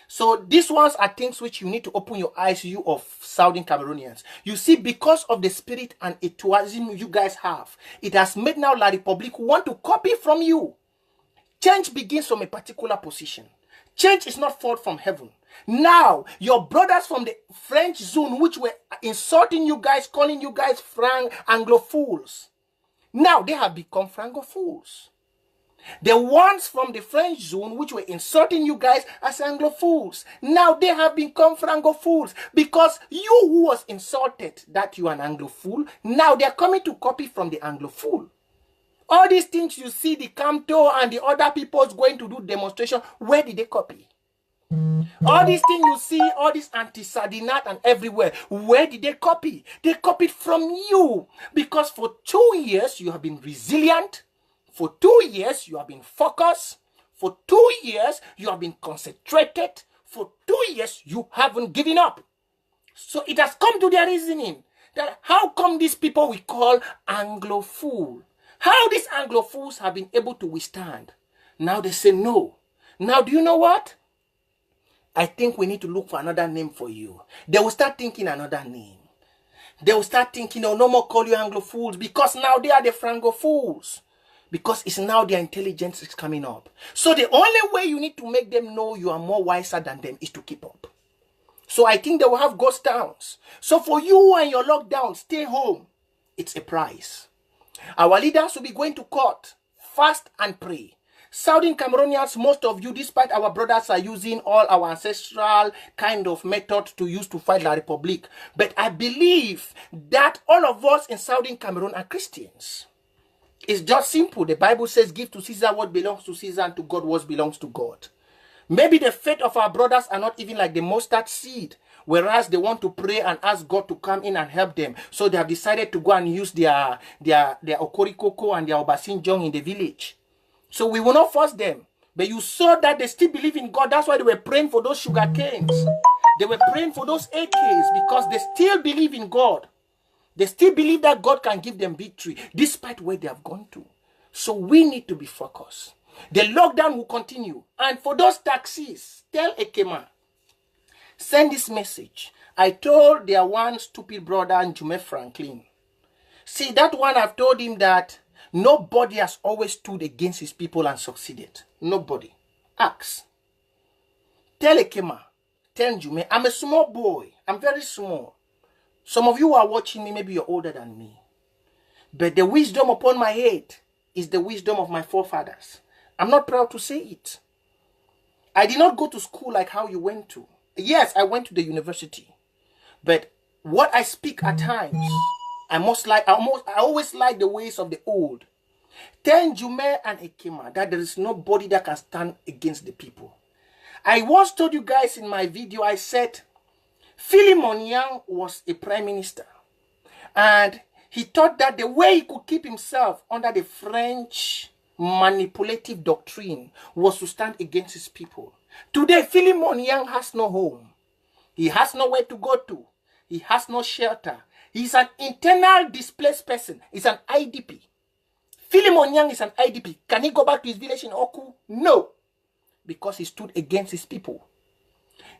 So these ones are things which you need to open your eyes, you of Southern Cameroonians. You see, because of the spirit and eto'ism you guys have, it has made now La Republique want to copy from you. Change begins from a particular position. Change is not fall from heaven. Now, your brothers from the French zone, which were insulting you guys, calling you guys Anglophiles, now they have become Francophiles. The ones from the French zone, which were insulting you guys as Anglophiles, now they have become Francophiles because you who was insulted that you are an Anglophile, now they are coming to copy from the Anglophile. All these things you see, the Camto and the other people's going to do demonstration, where did they copy? All these things you see, all this anti-Sardinat and everywhere, where did they copy? They copied from you because for 2 years you have been resilient. For 2 years, you have been focused. For 2 years, you have been concentrated. For 2 years, you haven't given up. So it has come to their reasoning that how come these people we call Anglophile? How these Anglophiles have been able to withstand? Now they say no. Now do you know what? I think we need to look for another name for you. They will start thinking another name. They will start thinking, oh, no more call you Anglophiles because now they are the Francophiles. Because it's now their intelligence is coming up. So the only way you need to make them know you are more wiser than them is to keep up. So I think they will have ghost towns. So for you and your lockdown, stay home. It's a price. Our leaders will be going to court, fast and pray. Southern Cameroonians, most of you, despite our brothers are using all our ancestral kind of method to use to fight La Republique. But I believe that all of us in Southern Cameroon are Christians. It's just simple. The Bible says, give to Caesar what belongs to Caesar and to God what belongs to God. Maybe the faith of our brothers are not even like the mustard seed, whereas they want to pray and ask God to come in and help them. So they have decided to go and use their okorikoko and their obasanjong in the village. So we will not force them. But you saw that they still believe in God. That's why they were praying for those sugar canes. They were praying for those AKs because they still believe in God. They still believe that God can give them victory despite where they have gone to. So we need to be focused. The lockdown will continue. And for those taxis, tell Ekema, send this message. I told their one stupid brother, Njume Franklin. See, that one I've told him that nobody has always stood against his people and succeeded. Nobody. Ask. Tell Ekema, Tell you, man, I'm a small boy. I'm very small. Some of you who are watching me, maybe you're older than me. But the wisdom upon my head is the wisdom of my forefathers. I'm not proud to say it. I did not go to school like how you went to. Yes, I went to the university. But what I speak at times, I always like the ways of the old. Tell Jume and Ekema that there is nobody that can stand against the people. I once told you guys in my video, I said, Philemon Yang was a prime minister. And he thought that the way he could keep himself under the French manipulative doctrine was to stand against his people. Today, Philemon Yang has no home. He has nowhere to go to. He has no shelter. He's an internal displaced person. He's an IDP. Philemon Yang is an IDP. Can he go back to his village in Oku? No. Because he stood against his people.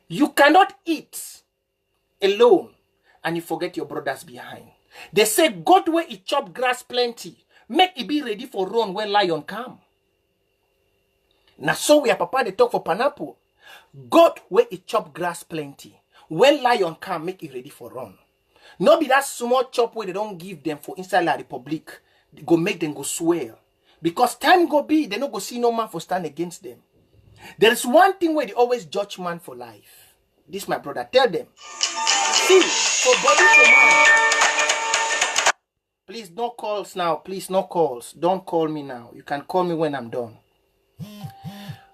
You cannot eat alone and you forget your brothers behind. They say, God where he chop grass plenty, make it be ready for run when lion come. Now so we are papa they talk for pineapple. God where he chop grass plenty, when lion come, make it ready for run. No be that small chop where they don't give them for inside la republic, go make them go swear. Because time go be, they no go see no man for stand against them. There is one thing where they always judge man for life. This my brother, tell them. See, for body for man. Please, no calls now. Please, no calls. Don't call me now. You can call me when I'm done.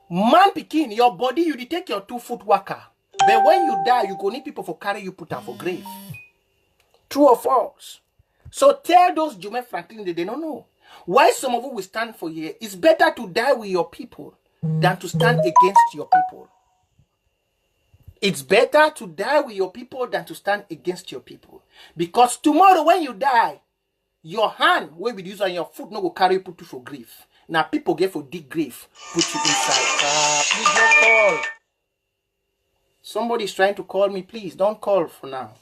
Man pikin, your body, you take your 2-foot walker. But when you die, you go need people for carry you put down for grave. True or false? So tell those Jume Franklin that they don't know. Why some of you will stand for you? It's better to die with your people than to stand against your people. It's better to die with your people than to stand against your people. Because tomorrow when you die, your hand will be used and your foot no go carry put you for grief. Now people get for dig grave, put you inside. Please don't call. Somebody's trying to call me. Please don't call for now.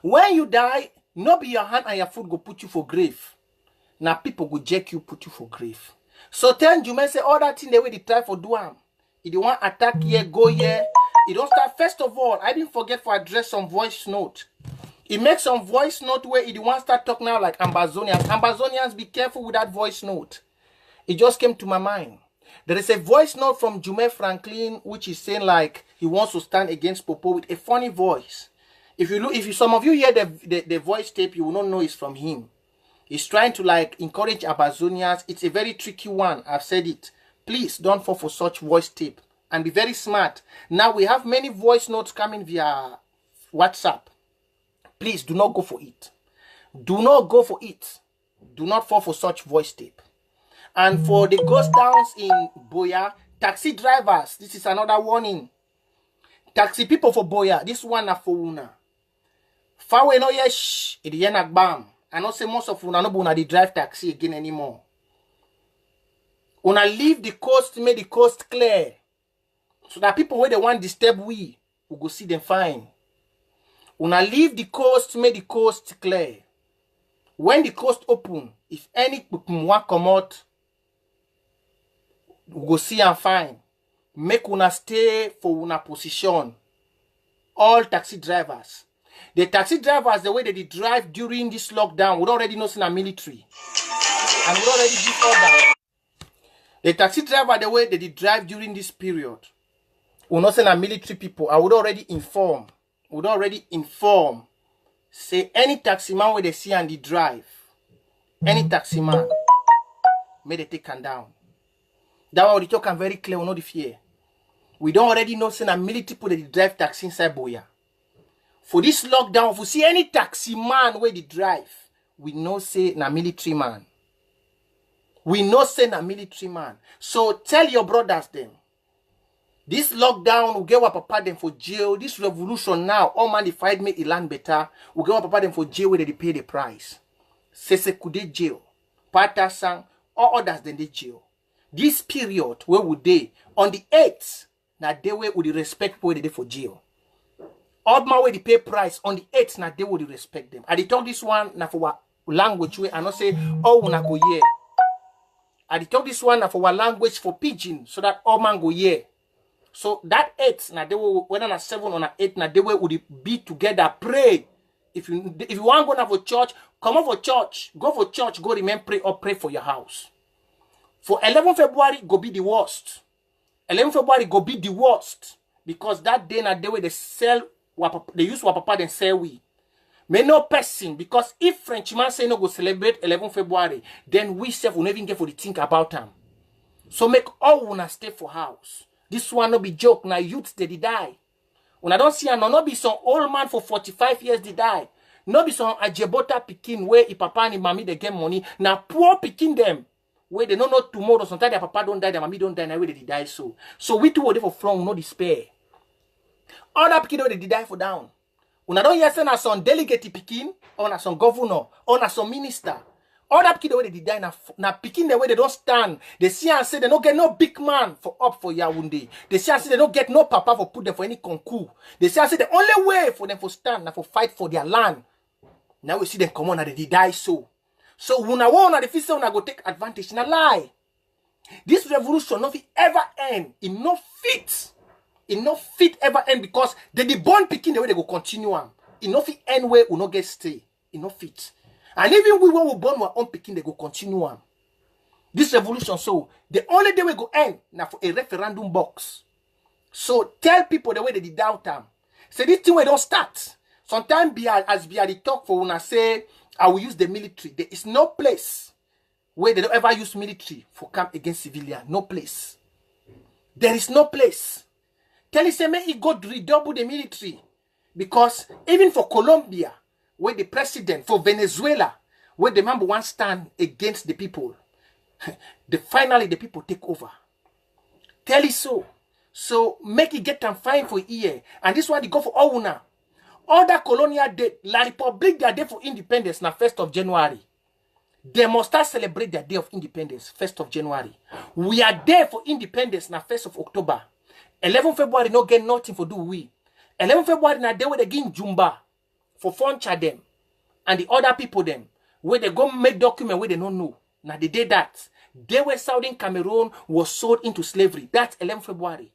When you die, no be your hand and your foot go put you for grave. Now people go jack you, put you for grave. So tell you may say all that thing the way they try for do am. If you want attack here, go here. You don't start. First of all, I didn't forget to address some voice note. He makes some voice note where he wants to start talking now like Ambazonians. Ambazonians, be careful with that voice note. It just came to my mind. There is a voice note from Jume Franklin which is saying like he wants to stand against Popo with a funny voice. If some of you hear the voice tape, you will not know it's from him. He's trying to like encourage Ambazonians. It's a very tricky one. I've said it. Please don't fall for such voice tape and be very smart. Now we have many voice notes coming via WhatsApp. Please do not go for it. Do not go for it. Do not fall for such voice tape. And for the ghost towns in Boya, taxi drivers, this is another warning. Taxi people for Boya, this one na for una. Fawe no yesh, it yenak bam. I know say most of una no una dey drive taxi again anymore. Una leave the coast, make the coast clear. So that people where they want disturb we go see them fine. Una leave the coast, make the coast clear. When the coast open, if any people want come out, we go see and fine. Make una stay for una position. All taxi drivers. The taxi drivers, the way they drive during this lockdown, we already know in a military. And we already give order. The taxi driver, the way they drive during this period, we know in a military people. I would already inform. Say any taxi man where they see and they drive, any taxi man, may they take him down. That one we talk very clear, we know the fear. We don't already know say a military people they drive taxi inside Boya. For this lockdown, if we see any taxi man where they drive, we know say na military man. We know say na military man. So tell your brothers them. This lockdown, we get what papa them for jail. This revolution now, all man they fight make it land better. We get what papa them for jail where they pay the price. Sese kude jail. Pata sang, all others then they jail. This period where we dey on the 8th, na day where we respect where they dey for jail. All man where they pay price on the 8th, na day where they respect them. I dey talk this one na for our language way. I not say all una go here. I dey talk this one na for our language for pidgin so that all man go here. So that 8, now they will, whether na 7 or na 8, now they will be together, pray. If you want to go for church, come over for church. Go for church, go remain pray or pray for your house. For 11 February, go be the worst. 11 February go be the worst. Because that day na day where they sell, they use wapapa then sell we. May no person, because if Frenchman say no go celebrate 11 February, then we self will not even get for the think about them. So make all una stay for house. This one no be joke, na youths they die. Una don't see no be some old man for 45 years they die. No be some ajebota pikin where if papa and mommy they get money. Na poor pikin them. Where they don't know tomorrow, sometimes their papa don't die, their mommy don't die, now where they die so. So we too will for from no despair. Other pikin they die for down. Una don't hear say na some delegate pikin, or na some governor, or na some minister. Other pikin they die na pikin the way they don't stand. They see and say they don't get no big man for up for Yaoundé. They see and say they don't get no papa for put them for any concours. They see and say the only way for them for stand na for fight for their land. Now we see them come on and they die so. So una wanna the fist una go take advantage na lie. This revolution no fit ever end. It no fit. It no fit ever end because they born picking the way they go continue am. It no fit end where we no get stay. It no fit. And even we when we born our own picking they go continue am. This revolution so the only day we go end now for a referendum box. So tell people the way they doubt them. Say this thing we don't start. Sometimes as be the talk for una say I will use the military. There is no place where they don't ever use military for camp against civilian. No place. There is no place. Tell you say, may he go redouble the military. Because even for Colombia, where the president, for Venezuela, where the man one stand against the people, finally the people take over. Tell you so. So make it get them fine for a year. And this one they go for all now. Other colonial date, La Republic, their day for independence now 1st of January. They must start celebrate their day of independence, 1st of January. We are there for independence now 1st of October. 11 February no get nothing for do we. 11 February now they will again Jumba for funcha them. And the other people them. Where they go make document where they don't know. Now they did that. They were Southern Cameroon was sold into slavery. That's 11 February.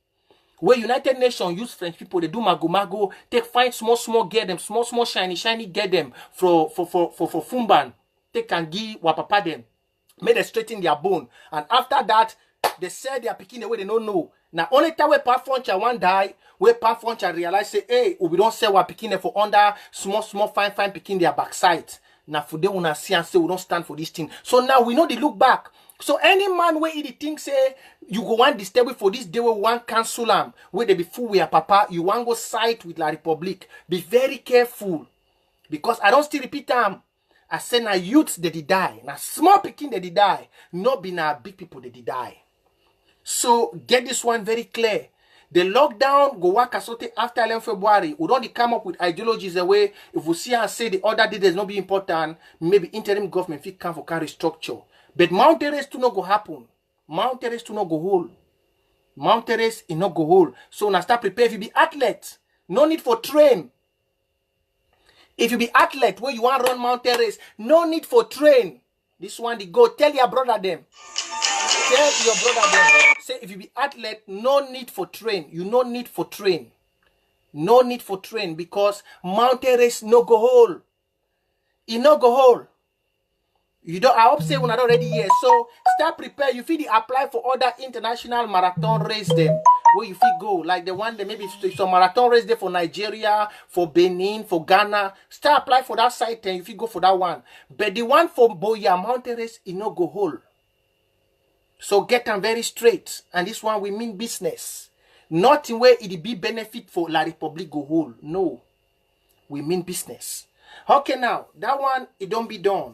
Where United Nations use French people, they do mago, take find small, get them, small, shiny, get them for Fumban. They can give wapapa them. Make them straighten their bone. And after that, they sell their picking the way they don't know. Now only time where Pan Funcha one die, where Pan Funcha realize say, hey, we don't sell our picking for under small, fine picking their backside. Now for them wanna see and say we don't stand for this thing. So now we know they look back. So any man where he think say you go want disturb for this day we want cancel them where they be fool with your papa, you want go side with La Republic. Be very careful. Because I don't still repeat them. I say na youths they die. Now small picking they die. Not be na big people they die. So get this one very clear. The lockdown go work asote after 11 February. We don't come up with ideologies away. If we see and say the other day there's not be important, maybe interim government fit come for carry structure. But mountain race to not go happen. Mountain race to not go hold. Mountain race is not go hold. So now start prepare if you be athlete. No need for train. If you be athlete where you want run mountain race, no need for train. This one they go tell your brother them. Tell your brother them. Say if you be athlete, no need for train. You no need for train. No need for train because mountain race no go hold. It no go hold. You don't. I hope say we're not already here. So start prepare. You feel apply for other international marathon race them where you feel go like the one that maybe some marathon race there for Nigeria, for Benin, for Ghana. Start apply for that site and you feel go for that one. But the one for Boya mountain race it no go hold. So get them very straight. And this one we mean business. Not in where it be benefit for La Republic go hold. No, we mean business. Okay, now that one it don't be done.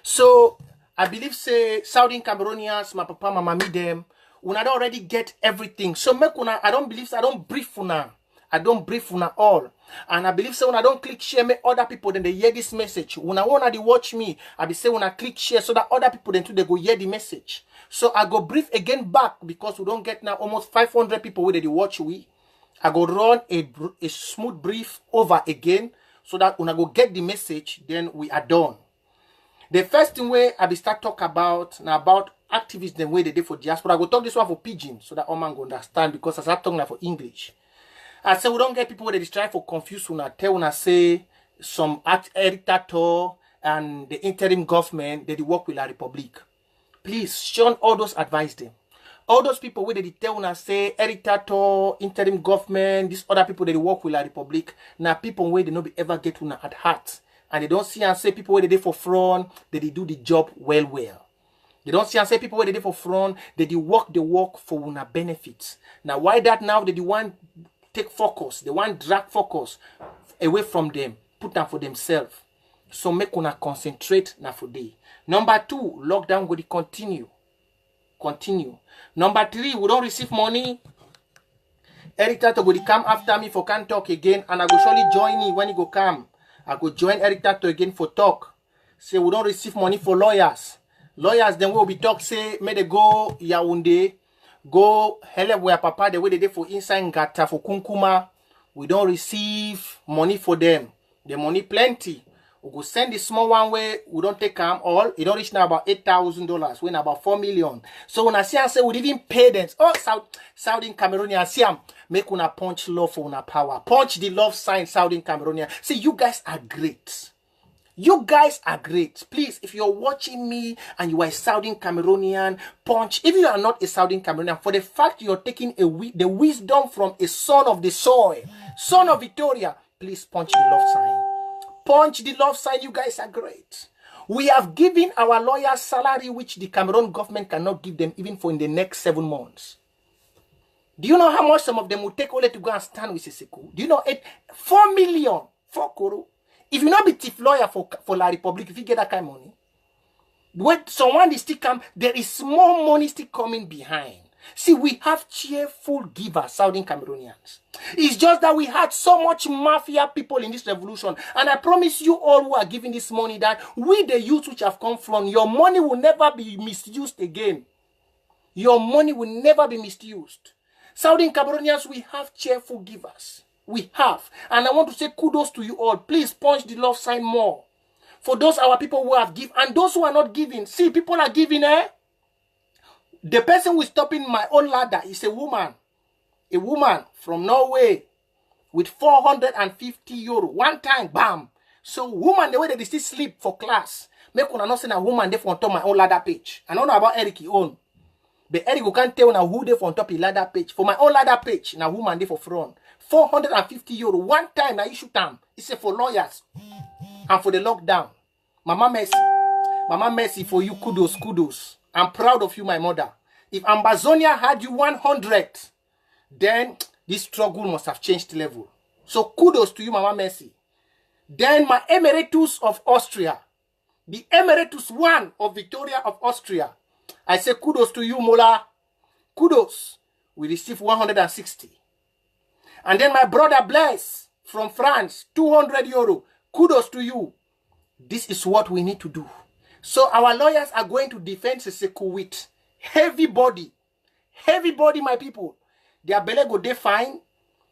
So, I believe, say, Southern Cameroonians, my papa, my mommy, them, una don't already get everything. So, make una, I don't believe, I don't brief una. I don't brief una all. And I believe, say, una don't click share, make other people, then they hear this message. Una wanna they watch me, I be say, una click share, so that other people, then too, they go hear the message. So, I go brief again back, because we don't get now almost 500 people where they watch we. I go run a smooth brief over again, so that una go get the message, then we are done. The first thing where I be start talk about now about activists them way they did for diaspora. I go talk this one for pidgin so that all man go understand, because I start talking like for English. I say we don't get people that is trying for confuse una, tell una say some dictator and the interim government they work with La Republic. Please, Sean, all those advise them. All those people where they tell una say dictator, interim government, these other people that work with La Republic, now people where they not be ever get una at heart. And they don't see and say people where they for front, that they do the job well. They don't see and say people where they for front, that they work for una benefits. Now why that now that they want take focus, they want drag focus away from them, put them for themselves. So make una concentrate na for day. Number 2, lockdown will continue. Number 3, we don't receive money. Dictator will come after me for can't talk again, and I will surely join him when he go come. I go join Dictator again for talk. Say we don't receive money for lawyers. Lawyers then will be talk say may they go Yaoundé, go help where papa the way they did for inside Ngata for Kunkuma. We don't receive money for them. The money plenty. We go send the small one way, we don't take them all. It don't reach now about $8,000. We're about 4 million. So when I see and say we even pay them. Oh, Southern Cameroonian, see them. Make una punch love for una power. Punch the love sign, Southern Cameroonian. See, you guys are great. You guys are great. Please, if you're watching me and you are a Southern Cameroonian, punch. If you are not a Southern Cameroonian, for the fact you're taking the wisdom from a son of the soil, son of Victoria, please punch the love sign. Punch the love sign. You guys are great. We have given our lawyers salary which the Cameroon government cannot give them even for in the next 7 months. Do you know how much some of them will take only to go and stand with Siseko? Do you know 4 million for Koro? If you not be chief lawyer for La Republic, if you get that kind of money, when someone is still come, there is more money still coming behind. See, we have cheerful givers, Southern Cameroonians. It's just that we had so much mafia people in this revolution. And I promise you all who are giving this money that we, the youth which have come from, your money will never be misused again. Your money will never be misused. Southern Cameroonians, we have cheerful givers. We have. And I want to say kudos to you all. Please punch the love sign more. For those our people who have given and those who are not giving. See, people are giving, eh? The person who is stopping my own ladder is a woman. A woman from Norway with 450 euro. One time, bam. So woman, the way they still sleep for class. Make una not say a woman they for on top my own ladder page. I don't know about Eric own. But Eric can't tell now who they for on top his ladder page. For my own ladder page, now woman they for front. 450 euro. One time now issue time. It's for lawyers. And for the lockdown. Mama Mercy for you. Kudos. I'm proud of you, my mother. If Ambazonia had you 100, then this struggle must have changed level. So kudos to you, Mama Mercy. Then my Emeritus of Austria, the Emeritus 1 of Victoria of Austria, I say kudos to you, Mola. Kudos. We received 160. And then my brother Blaise from France, 200 euro. Kudos to you. This is what we need to do. So our lawyers are going to defend Siseko with heavy body. Heavy body, my people. Their belly go dey fine.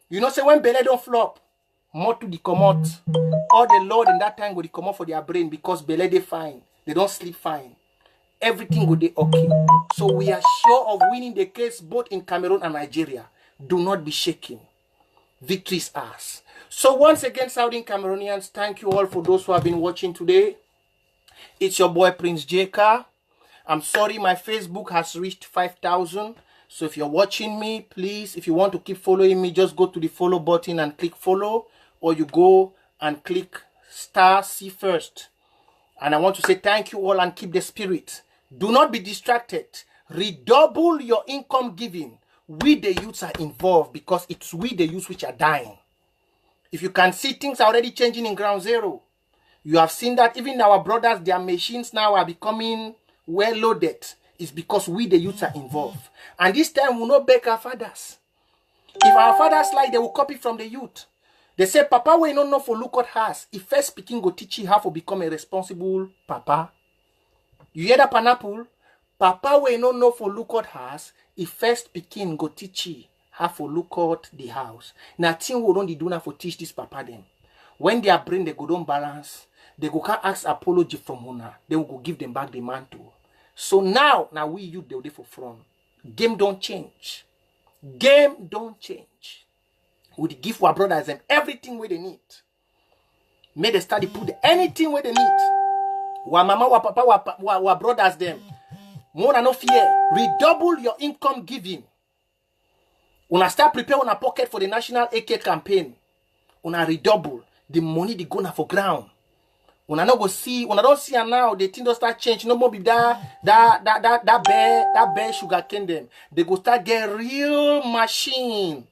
You know, say when belly don't flop, more to the commot. All the Lord in that time go dey comot for their brain because belly dey fine. They don't sleep fine. Everything go dey okay. So we are sure of winning the case both in Cameroon and Nigeria. Do not be shaken. Victory is ours. So once again, Southern Cameroonians, thank you all for those who have been watching today. It's your boy Prince J. Carr. I'm sorry my Facebook has reached 5,000. So if you're watching me, please, if you want to keep following me, just go to the follow button and click follow. Or you go and click *C first. And I want to say thank you all and keep the spirit. Do not be distracted. Redouble your income giving. We the youths are involved because it's we the youths which are dying. If you can see things are already changing in ground zero. You have seen that even our brothers, their machines now are becoming well loaded. It's because we the youths are involved. And this time we will not beg our fathers. If our fathers like, they will copy from the youth. They say, Papa, we don't know for look at us. If first speaking go teach you how to become a responsible papa. You hear that, pineapple? Papa, we don't know for look at us. If first speaking go teach you how to look at the house. Now, thing we don't do now for teach this papa them. When their brain they go don't balance, they go can't ask apology from Hona. They will go give them back the mantle. So now we you dey for front. Game don't change. Game don't change. We give our brothers them everything where they need. May they study put anything where they need. Wa mama, wa papa, wa brothers them. More than no fear. Redouble your income giving. Una start prepare una pocket for the national AK campaign. Una redouble the money they gonna for ground. Una no go see. Una don't see now. The thing don't start change. No more be that bear sugar cane them. They go start get real machine.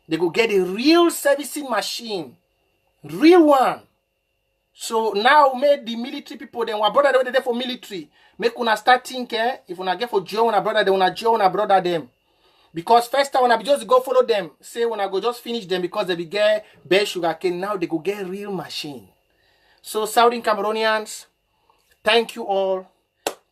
They go get a real servicing machine. Real one. So now make the military people, then one brother they there for military. Make una start thinking, if una get for jail una brother, then una jail una brother them. Because first time when I just go follow them, say when I go just finish them because they be get bare sugar cane, now they go get real machine. So Southern Cameroonians, thank you all.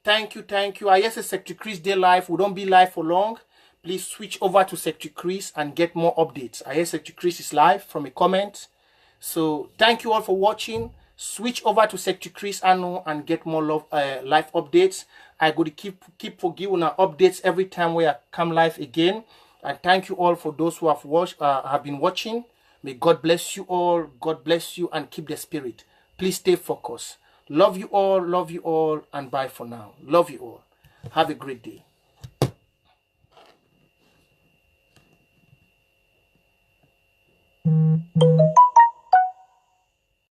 Thank you. I guess Secretary Chris Day live. We don't be live for long. Please switch over to Secretary Chris and get more updates. I hear Secretary Chris is live from a comment. So thank you all for watching. Switch over to Secretary Chris Anno and get more live updates. I go to keep forgiving our updates every time we come live again. And thank you all for those who have watched, have been watching. May God bless you all. God bless you and keep the spirit. Please stay focused. Love you all, and bye for now. Love you all. Have a great day.